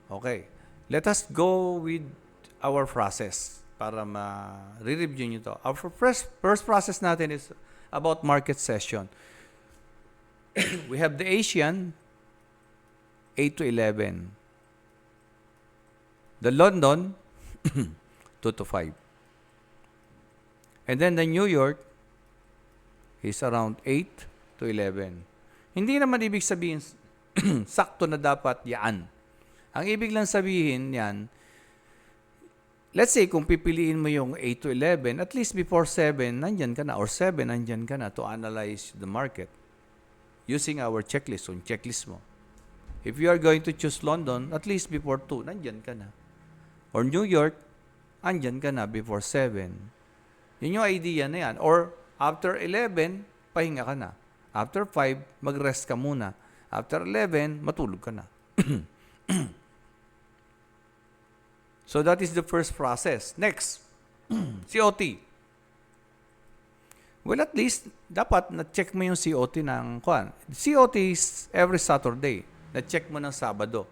Okay. Let us go with our process para ma-review nyo to. Our first process natin is about market session. We have the Asian, 8 to 11. The London, 2 to 5. And then the New York is around 8 to 11. Hindi naman ibig sabihin sakto na dapat yan. Ang ibig lang sabihin yan, let's say kung pipiliin mo yung 8 to 11, at least before 7, nandyan ka na, or 7, nandyan ka na to analyze the market using our checklist, yung checklist mo. If you are going to choose London, at least before 2, nandyan ka na. Or New York, andyan ka na before 7. Yun yung idea na yan. Or after 11, pahinga ka na. After 5, mag-rest ka muna. After 11, matulog ka na. So that is the first process. Next, COT. Well, at least, dapat na-check mo yung COT ng kuan. COT is every Saturday. Na-check mo ng Sabado.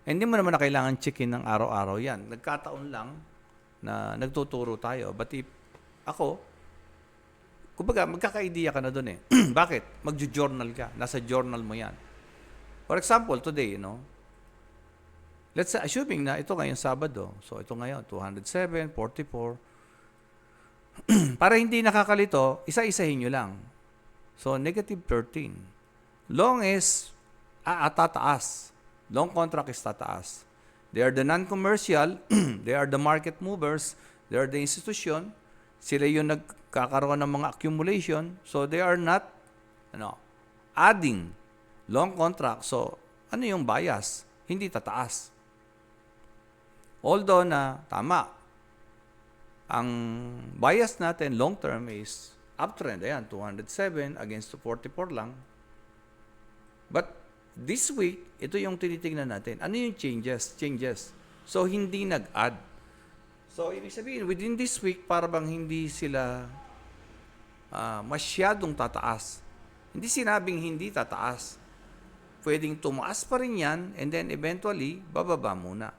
Hindi mo naman na kailangan checkin ng araw-araw yan. Nagkataon lang na nagtuturo tayo. But if ako, kumbaga, magkaka-idea ka na dun eh. Bakit? Magjo-journal ka. Nasa journal mo yan. For example, today, let's say, assuming na ito ngayon Sabado. So, ito ngayon, 207, 44. Para hindi nakakalito, isa-isahin nyo lang. So, negative 13. Long is, tataas. Long contract is tataas. They are the non-commercial, they are the market movers, they are the institution, sila yung nagkakaroon ng mga accumulation, so they are not adding long contract. So, ano yung bias? Hindi tataas. Although na, tama, ang bias natin long term is uptrend. Ayan, 207 against 44 lang. But this week, ito yung tinitingnan natin. Ano yung changes? So, hindi nag-add. So, ibig sabihin, within this week, para bang hindi sila masyadong tataas. Hindi sinabing hindi tataas. Pwedeng tumaas pa rin yan, and then eventually, bababa muna.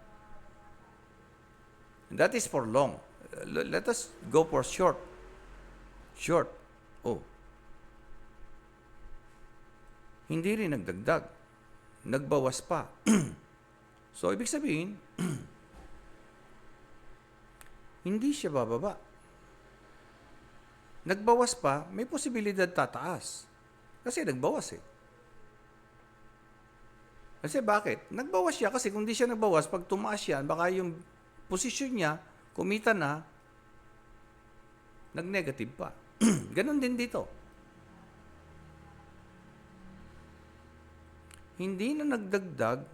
And that is for long. Let us go for short. Short. Oh. Hindi rin nagdagdag. Nagbawas pa. So, ibig sabihin, hindi siya bababa. Nagbawas pa, may posibilidad tataas. Kasi nagbawas eh. Kasi bakit? Nagbawas siya kasi kung di siya nagbawas, pag tumaas yan, baka yung posisyon niya, kumita na, nag-negative pa. Ganon din dito. Hindi na nagdagdag,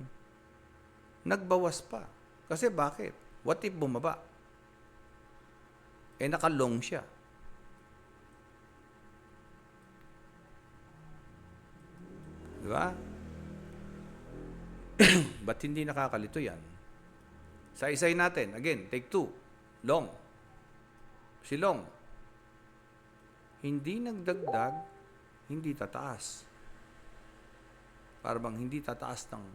nagbawas pa. Kasi bakit? What if bumaba? Nakalong siya. Di ba? Ba't hindi nakakalito yan? Sa isay natin, again, take 2. Long. Si long. Hindi nagdagdag, hindi tataas. Para bang hindi tataas ng,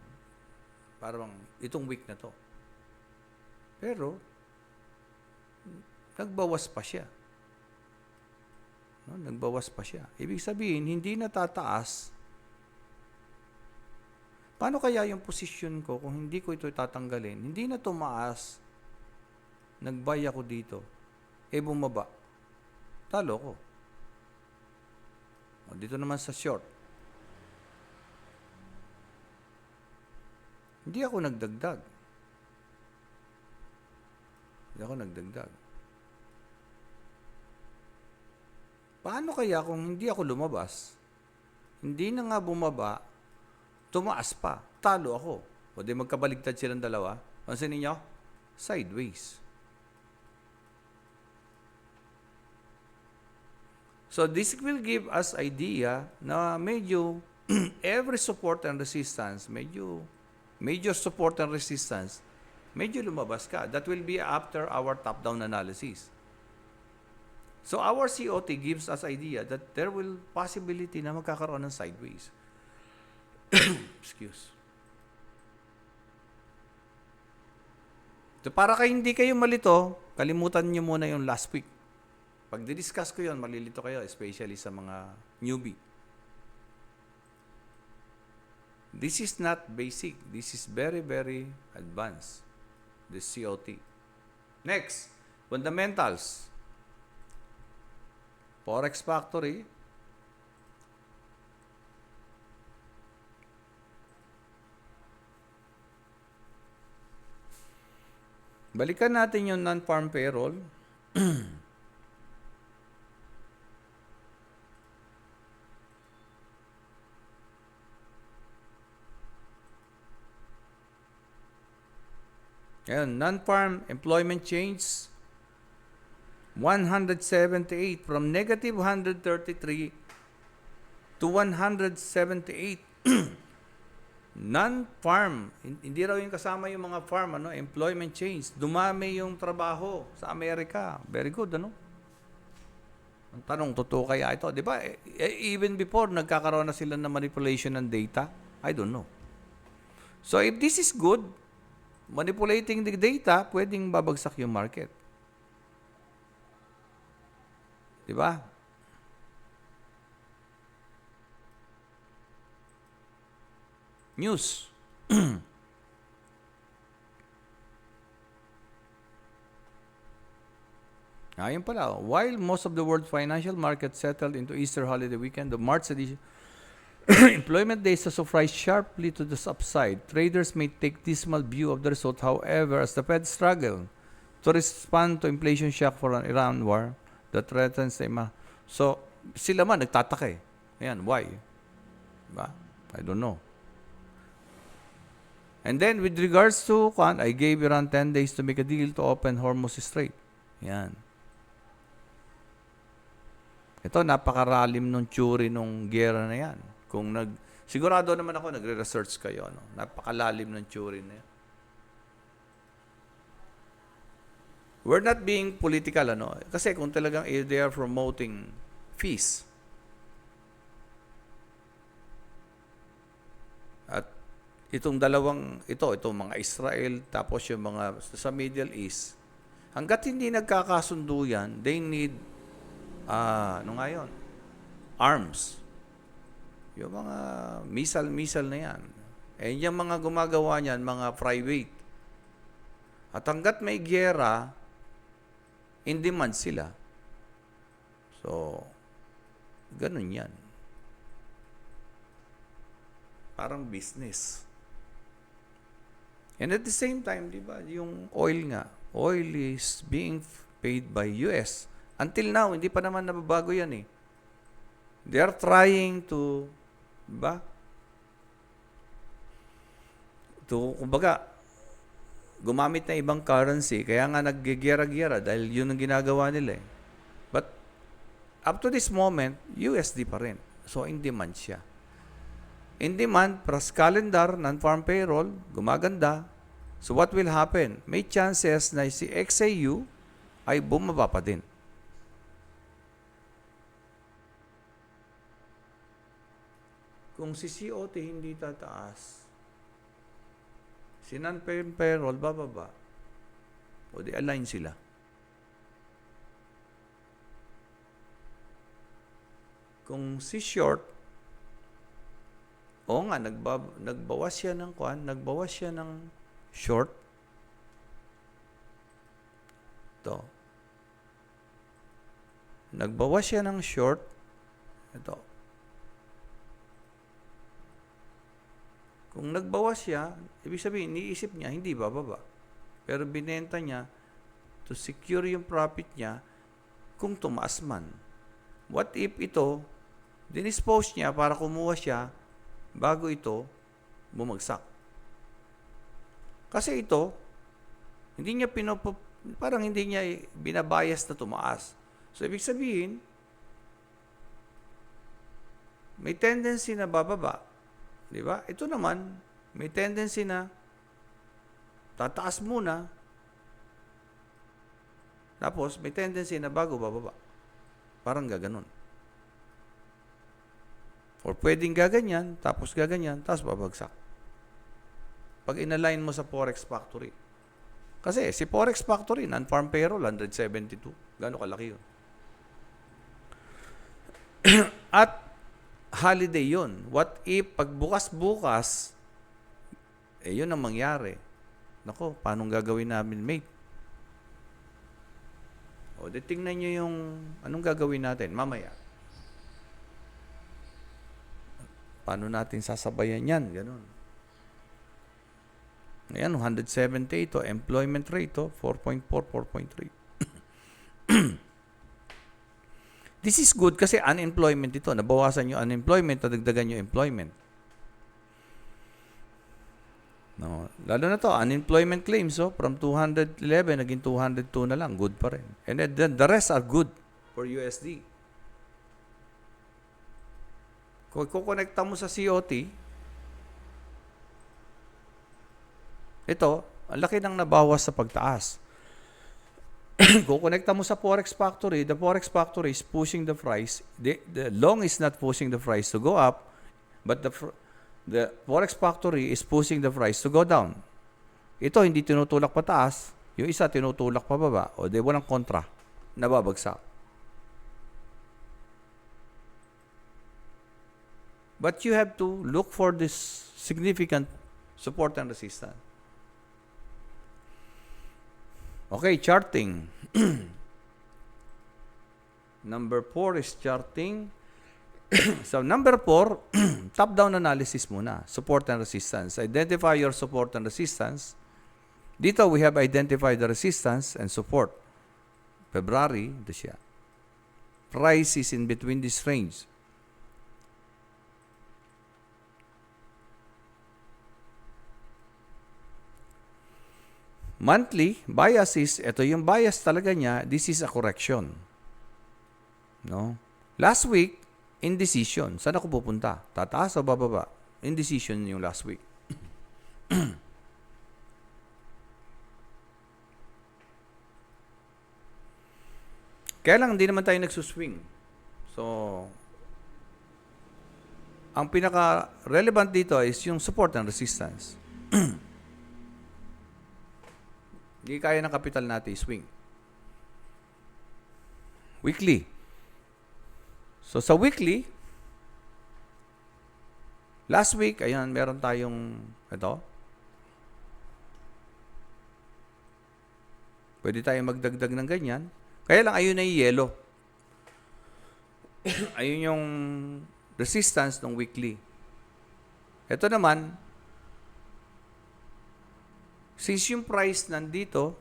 para bang itong week na to. Pero, nagbawas pa siya. Nagbawas pa siya. Ibig sabihin, hindi na tataas. Paano kaya yung posisyon ko kung hindi ko ito tatanggalin? Hindi na tumaas, nag-buy ako dito, bumaba. Talo ko. Dito naman sa short. Hindi ako nagdagdag. Paano kaya kung hindi ako lumabas? Hindi na nga bumaba, tumaas pa, talo ako. O di magkabaligtad silang dalawa. Pansin ninyo? Sideways. So this will give us idea na medyo every support and resistance, major support and resistance, medyo lumabas ka. That will be after our top-down analysis. So our COT gives us idea that there will possibility na magkakaroon ng sideways. Excuse. So para kayo hindi kayo malito, kalimutan nyo muna yung last week. Pag di-discuss ko yun, malilito kayo, especially sa mga newbie. This is not basic. This is very, very advanced. The COT. Next, fundamentals. Forex Factory. Balikan natin yung non-farm payroll. Ayan, non-farm employment change, 178 from negative 133 to 178. Non-farm, hindi raw yung kasama yung mga farm, employment change. Dumami yung trabaho sa Amerika. Very good, Ang tanong, totoo kaya ito? Di ba, even before, nagkakaroon na sila ng manipulation ng data? I don't know. So, if this is good, manipulating the data, pwedeng babagsak yung market. Di ba? News. Ayun pala. While most of the world's financial markets settled into Easter holiday weekend, the March edition employment data surprised sharply to the upside. Traders may take dismal view of the result, however, as the Fed struggle to respond to inflation shock for an Iran war that threatens the So, sila man nagtataka eh. Ayan, why? Diba? I don't know. And then, with regards to I gave Iran 10 days to make a deal to open Hormuz Strait. Yan. Ito, napakaralim nung theory nung gera na yan. Sigurado naman ako, nagre-research kayo. Napakalalim ng theory na yan. We're not being political, Kasi kung talagang they are promoting peace. At itong mga Israel, tapos yung mga sa Middle East, hanggat hindi nagkakasundo yan, they need, arms. Yung mga missile na yan. Yung mga gumagawa niyan, mga private. At hanggat may giyera, in demand sila. So, ganun yan. Parang business. And at the same time, di ba, yung oil is being paid by US. Until now, hindi pa naman nababago yan eh. They are trying to, di ba? Kumbaga, gumamit na ibang currency, kaya nga naggigera-gera dahil yun ang ginagawa nila eh. But, up to this moment, USD pa rin. So, in demand siya. In demand, plus calendar, non-farm payroll, gumaganda. So what will happen? May chances na si XAU ay bumaba pa din. Kung si COT hindi tataas, si non-farm payroll bababa, o di align sila. Kung si short, oo nga, nagbawas siya ng short. Ito. Nagbawas siya ng short. Ito. Kung nagbawas siya, ibig sabihin, iniisip niya, hindi bababa. Pero binenta niya to secure yung profit niya kung tumaas man. What if ito, dinispose niya para kumuha siya bago ito bumagsak? Kasi ito, parang hindi niya binabayas na tumaas. So, ibig sabihin, may tendency na bababa. Di ba? Ito naman, may tendency na tataas muna, tapos may tendency na bago bababa. Parang gaganon. Or pwedeng gaganyan, tapos gaganyan, tapos babagsak. Pag inalign mo sa Forex Factory. Kasi si Forex Factory, non-farm payroll, 172. Gano'ng kalaki yun? At holiday yun. What if pagbukas-bukas, yun ang mangyari. Nako, paano gagawin namin, mate? O, tingnan nyo yung anong gagawin natin mamaya. Paano natin sasabayan yan? Ganun. Ayan, 178 to employment rate to 4.4, 4.3. This is good kasi unemployment ito. Nabawasan yung unemployment, nadagdagan yung employment. No, lalo na to, unemployment claims from 211 naging 202 na lang, good pa rin. And then the rest are good for USD. Kung kukonekta mo sa COT, ito, ang laki ng nabawas sa pagtaas. Kung konekta mo sa Forex Factory, the Forex Factory is pushing the price. The long is not pushing the price to go up, but the Forex Factory is pushing the price to go down. Ito, hindi tinutulak pataas. Yung isa, tinutulak pababa. O di, walang kontra. Nababagsak. But you have to look for this significant support and resistance. Okay, charting. Number 4 is charting. So, number 4, top-down analysis muna. Support and resistance. Identify your support and resistance. Dito, we have identified the resistance and support. February, ito siya. Price is in between this range. Monthly, bias is, ito yung bias talaga niya, this is a correction. No? Last week, indecision. Saan ako pupunta? Tataas o bababa? Indecision yung last week. Kaya lang, hindi naman tayo nagsuswing. So, ang pinaka-relevant dito is yung support and resistance. Hindi kaya ng capital natin swing. Weekly. So, sa weekly, last week, ayan, meron tayong, ito. Pwede tayong magdagdag ng ganyan. Kaya lang, ayun na yung yellow. Ayun yung resistance ng weekly. Ito naman, since yung price nandito,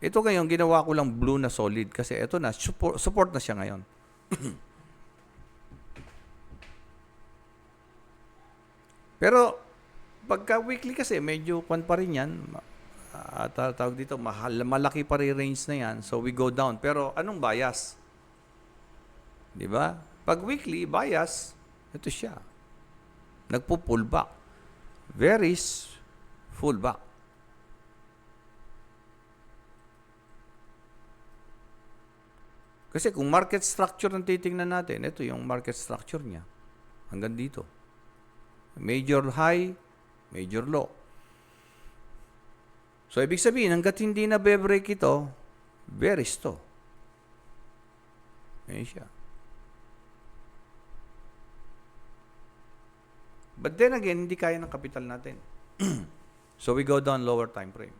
ito ngayon, ginawa ko lang blue na solid kasi ito na, support na siya ngayon. Pero, pagka weekly kasi, medyo kwan pa rin yan. Tawag dito, malaki pa rin range na yan. So, we go down. Pero, anong bias? Di ba? Pag weekly, bias, ito siya. Nagpo-pull back. Where is full back? Kasi kung market structure ang titingnan natin, ito yung market structure niya. Hanggang dito. Major high, major low. So, ibig sabihin, hanggat hindi na be-break ito, bearish to. Ayan siya. But then again, hindi kaya ng capital natin. So, we go down lower time frame.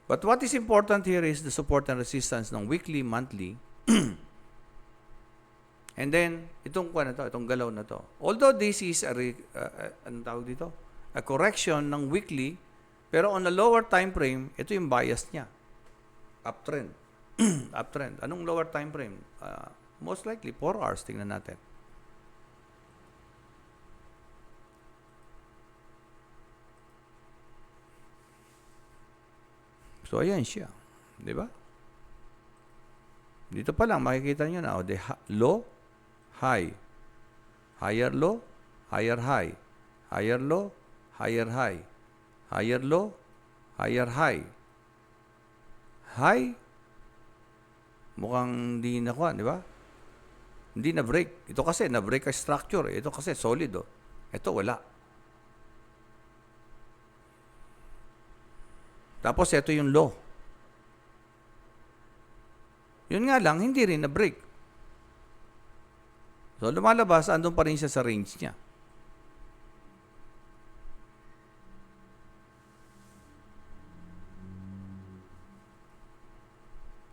But what is important here is the support and resistance ng weekly, monthly. And then, itong galaw na to. Although this is anong tawag dito? A correction ng weekly, pero on a lower time frame, ito yung bias niya. Uptrend. Uptrend. Anong lower time frame? Most likely, 4 hours. Tingnan natin. So, ayan siya. Di ba? Dito pa lang, makikita nyo na. Low, high. Higher low, higher high. Higher low, higher high. Higher low, higher high. high, mukhang hindi nakuha, di ba? Hindi na break. Ito kasi na break ang structure. Ito kasi solid. Oh. Ito wala. Tapos ito yung low. Yun nga lang, hindi rin na break. So lumalabas, andun pa rin siya sa range niya.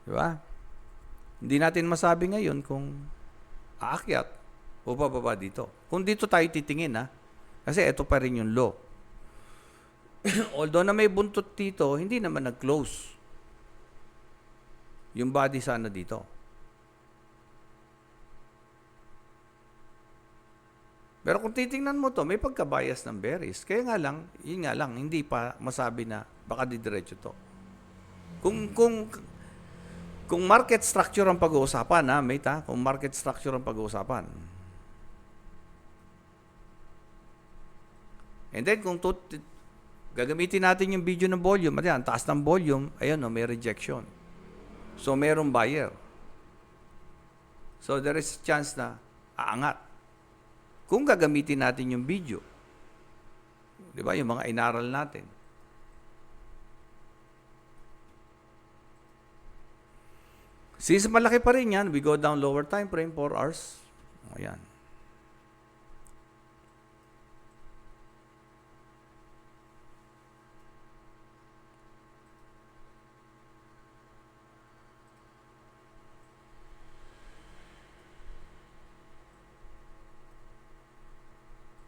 Di ba? Hindi natin masabi ngayon kung aakyat o bababa dito. Kung dito tayo titingin, ha? Kasi ito pa rin yung low. Although na may buntot dito, hindi naman nag-close. Yung body sana dito. Pero kung titingnan mo to, may pagka-bias ng bearish. Kaya nga lang, yun nga lang, hindi pa masabi na baka didiretso to. Kung market structure ang pag-uusapan, ha, mate, ha? Kung market structure ang pag-uusapan. And then, kung gagamitin natin yung video ng volume, ayan, taas ng volume, ayun, no, may rejection. So, mayroong buyer. So, there is a chance na aangat. Kung gagamitin natin yung video, di ba, yung mga inaral natin. Since malaki pa rin yan, we go down lower time frame, 4 hours. Ayan.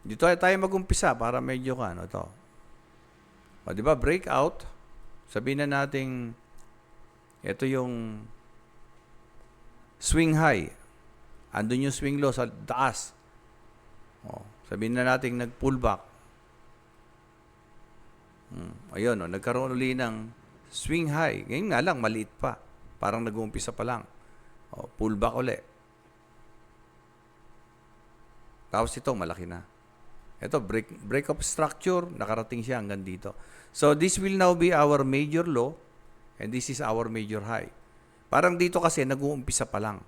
Dito tayo mag-umpisa para medyo ano to. O, di ba, breakout. Sabihin na nating ito yung swing high. Andun yung swing low sa taas. O, sabihin na nating nag-pull back. Ayun, nagkaroon uli ng swing high. Ngayon nga lang, maliit pa. Parang nag-uumpisa pa lang. O, pull back uli. Tapos ito, malaki na. Ito, break of structure, nakarating siya hanggang dito. So, this will now be our major low, and this is our major high. Parang dito kasi, nag-uumpisa pa lang.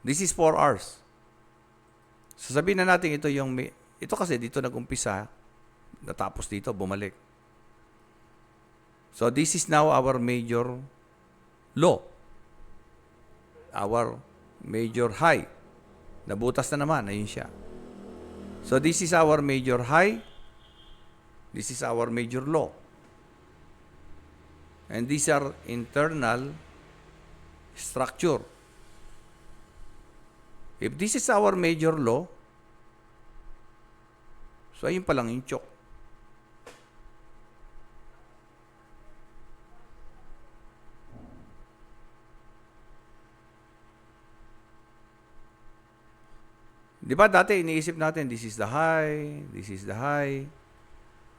This is 4 hours. So, sabihin na natin ito kasi dito nag-umpisa, natapos dito, bumalik. So, this is now our major low. Our major high. Nabutas na naman, ayun siya. So, this is our major high. This is our major low. And these are internal structure. If this is our major low, so ayun pa lang yung chok. Di ba dati iniisip natin, this is the high, this is the high.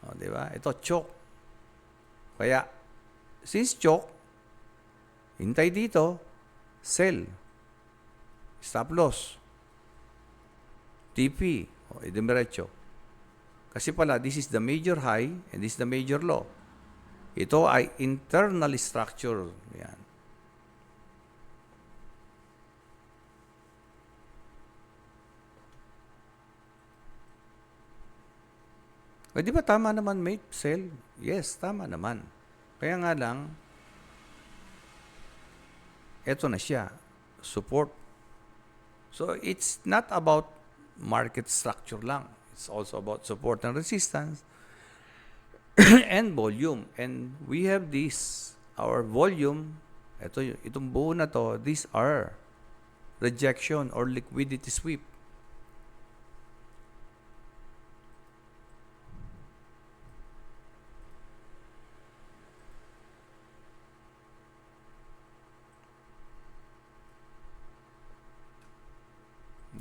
O, di ba? Ito, choke. Kaya, since choke, hintay dito, sell. Stop loss. TP. O, idemiretso. Kasi pala, this is the major high and this is the major low. Ito ay internal structure. Yan. O, di ba tama naman, mate? Sell? Yes, tama naman. Kaya nga lang, eto na siya. Support. So, it's not about market structure lang. It's also about support and resistance and volume. And we have this, our volume, itong buo na to, these are rejection or liquidity sweep.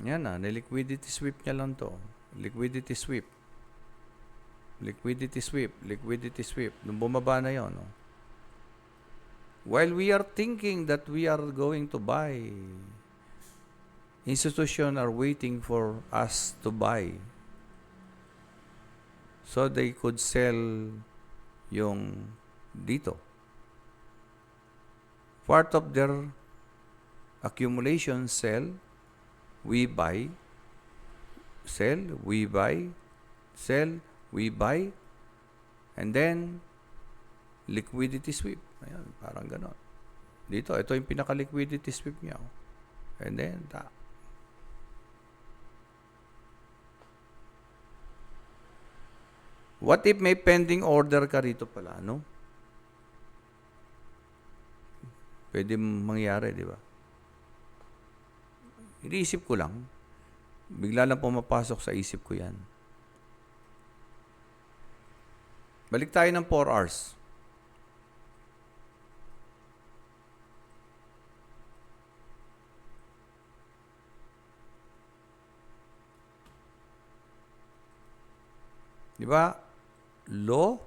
Yan na, liquidity sweep niya lang to. Liquidity sweep. Liquidity sweep. Liquidity sweep. Nung bumaba na yun. No? While we are thinking that we are going to buy, institutions are waiting for us to buy. So they could sell yung dito. Part of their accumulation, sell, we buy, sell, we buy, sell, we buy, and then liquidity sweep. Ayan, parang ganon. Dito, ito yung pinaka-liquidity sweep niya. And then, what if may pending order ka rito pala, no? Pwede mangyari, di ba? Iniisip ko lang. Bigla lang pumapasok sa isip ko yan. Balik tayo ng 4 hours. Di ba? Low,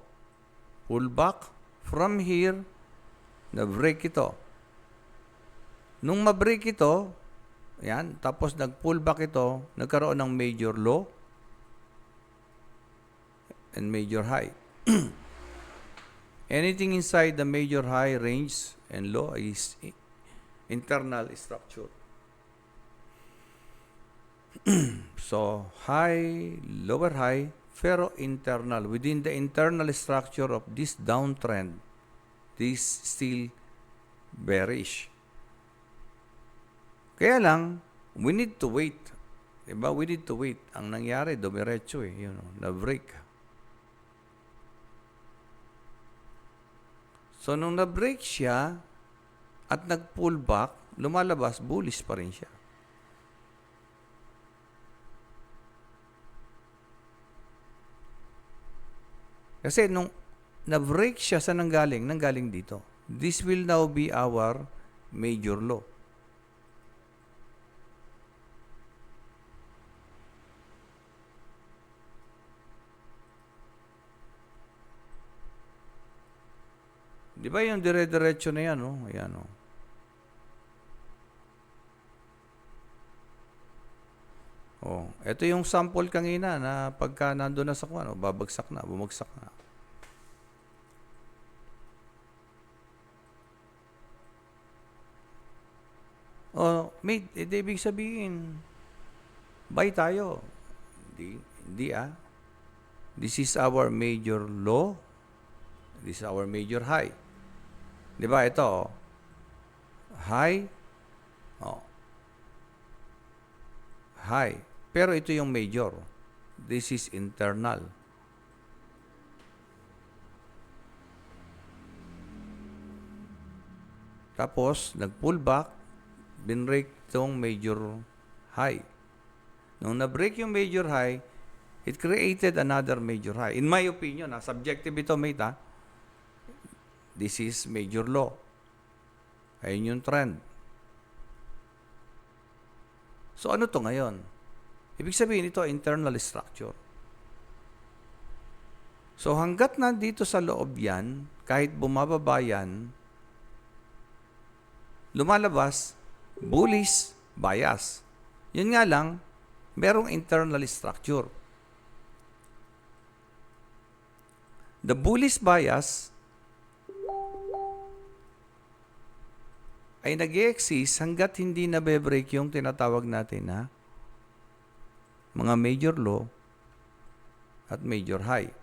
pullback, from here, na-break ito. Nung ma-break ito, yan, tapos nag-pullback ito, nagkaroon ng major low and major high. Anything inside the major high range and low is internal structure. So, high, lower high, pero internal. Within the internal structure of this downtrend, this still bearish. Kaya lang, we need to wait. Diba? We need to wait. Ang nangyari, dumiretso na-break. So, nung na-break siya at nag-pull back, lumalabas, bullish pa rin siya. Kasi nung na-break siya sa nanggaling dito. This will now be our major low. Di ba yung dire-diretso na yan, no? Ayan, no? Oh, ito yung sample kanina na pagka nandun na sa kuwan, babagsak na, bumagsak na. Oh, mate, ibig sabihin, buy tayo. Hindi ah. This is our major low. This is our major high. Di ba? Ito, high. Oh. High. Pero ito yung major. This is internal. Tapos, nag-pull back, binrake itong major high. Nung na-break yung major high, it created another major high. In my opinion, subjective ito, mate, this is major low. Ayun yung trend. So, ano to ngayon? Ibig sabihin, ito internal structure. So, hanggat nandito sa loob yan, kahit bumababa yan, lumalabas, bullish bias. Yun nga lang, merong internal structure. The bullish bias ay nag-i-exist hanggat hindi nabe-break yung tinatawag natin na mga major low at major high.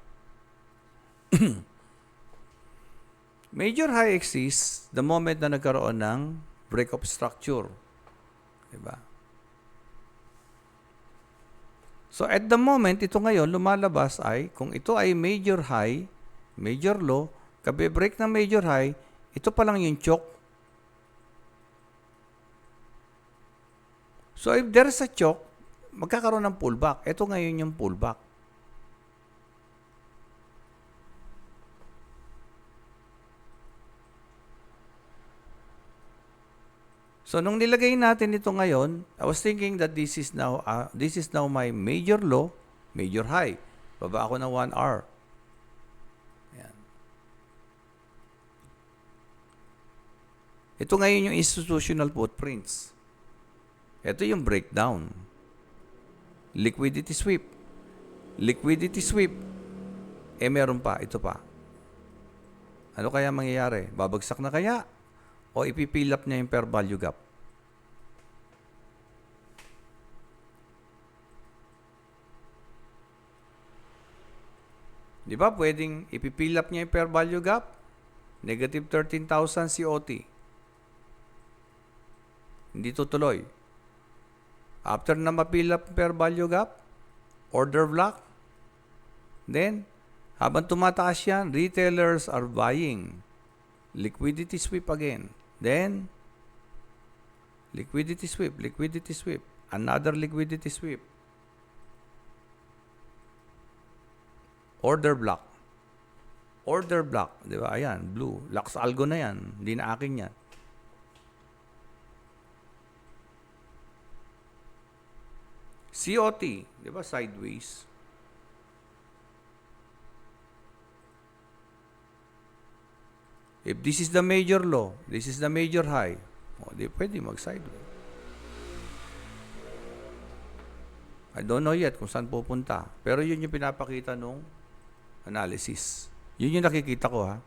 Major high exists the moment na nagkaroon ng break of structure. Diba? So at the moment, ito ngayon, lumalabas ay, kung ito ay major high, major low, kabe-break ng major high, ito pa lang yung choke. So if there's a choke, magkakaroon ng pullback. Ito ngayon yung pullback. So nung nilagay natin ito ngayon, I was thinking that this is now my major low, major high. Baba ako ng 1 hour. Ayan. Ito ngayon yung institutional footprints. Ito yung breakdown. Liquidity sweep. Liquidity sweep. Meron pa. Ito pa. Ano kaya mangyayari? Babagsak na kaya? O ipipill up niya yung fair value gap? Di ba pwedeng ipipill up niya yung fair value gap? Negative 13,000 COT. Hindi tutuloy. After na ma-fill up fair value gap, order block, then, habang tumataas yan, retailers are buying. Liquidity sweep again. Then, liquidity sweep, another liquidity sweep. Order block. Order block. Di ba? Ayan, blue. Lux Algo na yan. Hindi na akin yan. COT. Di ba? Sideways. If this is the major low, this is the major high, di pwede mag-sideways. I don't know yet kung saan pupunta. Pero yun yung pinapakita nung analysis. Yun yung nakikita ko, ha?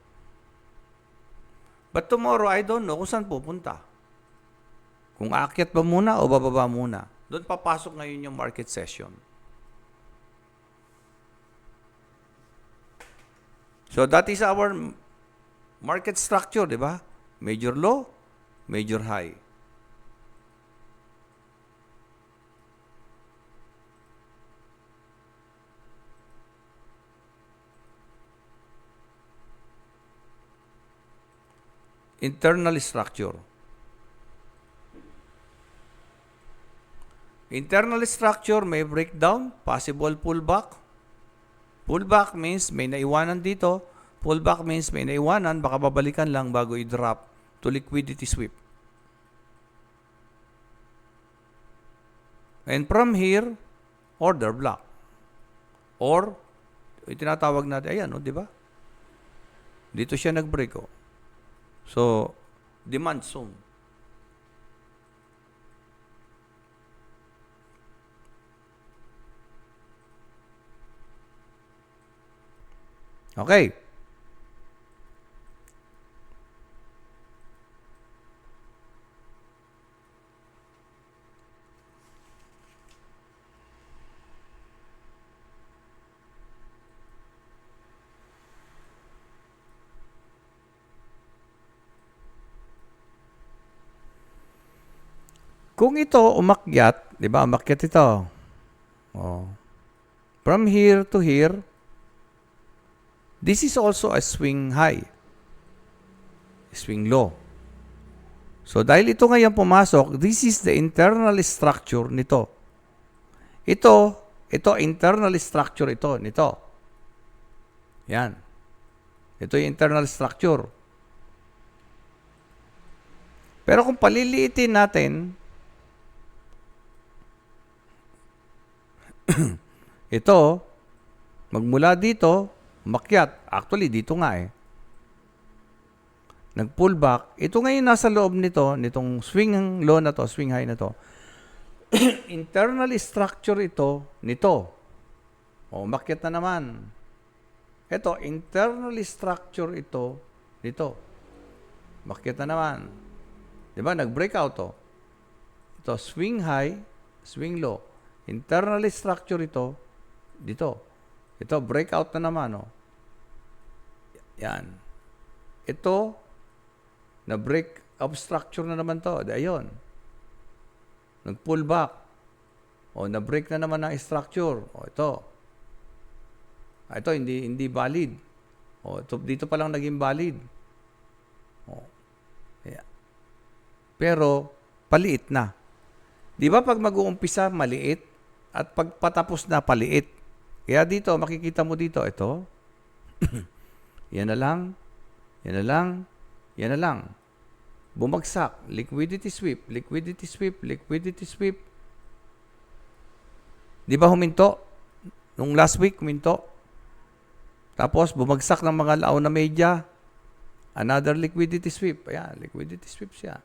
But tomorrow, I don't know kung saan pupunta. Kung aakyat ba muna o bababa muna. Doon papasok ngayon yung market session. So that is our market structure, di ba? Major low, major high. Internal structure. Internal structure may breakdown, possible pullback. Pullback means may naiwanan dito. Pullback means may naiwanan, baka babalikan lang bago i-drop to liquidity sweep. And from here, order block. Or, itinatawag natin, ayan, di ba? Dito siya nag-break, So, demand zone. Okay. Kung ito umakyat, di ba? Umakyat ito. From here to here, this is also a swing high. Swing low. So, dahil ito ngayon pumasok, this is the internal structure nito. Ito internal structure nito. Yan. Ito yung internal structure. Pero kung paliliitin natin, ito, magmula dito, umakyat. Actually, dito nga nag-pullback. Ito ngayon nasa loob nitong swing low na to, swing high na to. Internal structure nito. Umakyat na naman. Ito, internal structure nito. Umakyat na naman. Diba? Nag-breakout Ito, swing high, swing low. Internal structure dito. Ito, breakout na naman, Yan. Ito, na-break up structure na naman to. Ayun. Nag-pull back. Na-break na naman ang structure. Ito. Ito, hindi valid. Ito, dito pa lang naging valid. Yeah. Pero, paliit na. Di ba pag mag-uumpisa, maliit? At pag patapos na, paliit. Kaya dito, makikita mo dito, ito. Yan na lang. Yan na lang. Yan na lang. Bumagsak. Liquidity sweep. Liquidity sweep. Liquidity sweep. Di ba huminto? Nung last week, huminto. Tapos, bumagsak ng mga laaw na media. Another liquidity sweep. Ayan, liquidity sweep siya.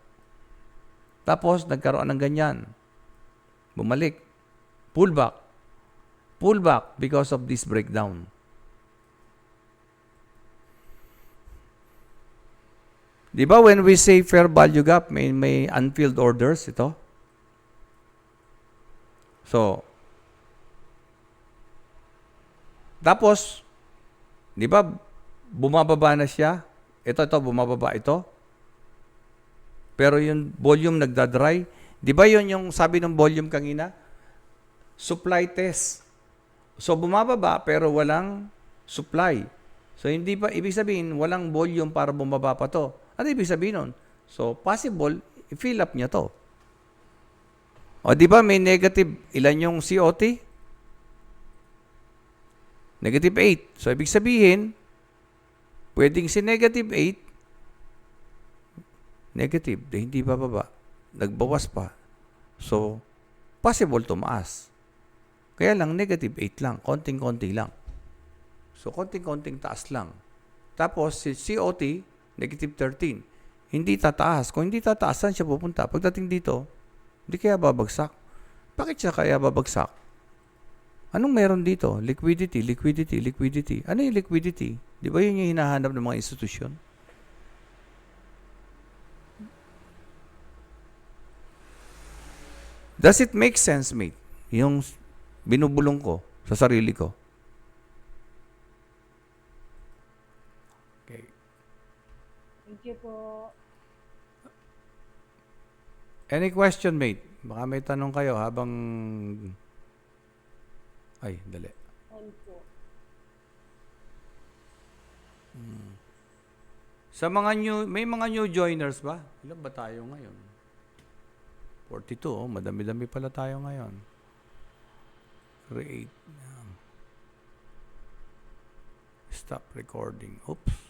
Tapos, nagkaroon ng ganyan. Bumalik. Pullback. Pullback because of this breakdown. Di ba when we say fair value gap, may unfilled orders ito? So, tapos, di ba bumababa na siya? Ito, bumababa ito. Pero yung volume nagda-dry. Di ba yun yung sabi ng volume kanina? Supply test. So, bumababa pero walang supply. So, hindi pa, ibig sabihin, walang volume para bumaba pa to. Ano ibig sabihin nun? So, possible, i-fill up niya to. O, di ba may negative, ilan yung COT? Negative 8. So, ibig sabihin, pwedeng si negative 8, negative, hindi bababa. Nagbawas pa. So, possible tumaas. Kaya lang, negative 8 lang. Konting-konti lang. So, konting-konting taas lang. Tapos, si COT, negative 13. Hindi tataas. Kung hindi tataas, saan siya pupunta? Pagdating dito, hindi kaya babagsak. Bakit siya kaya babagsak? Anong meron dito? Liquidity, liquidity, liquidity. Ano yung liquidity? Di ba yun yung hinahanap ng mga institusyon? Does it make sense, mate? Yung binubulong ko sa sarili ko. Okay. Thank you po. Any question, mate? Baka may tanong kayo habang... Ay, dali. On po. Sa mga may mga new joiners ba? Ilan ba tayo ngayon? 42, oh. Madami-dami pala tayo ngayon. Create. Stop recording. Oops.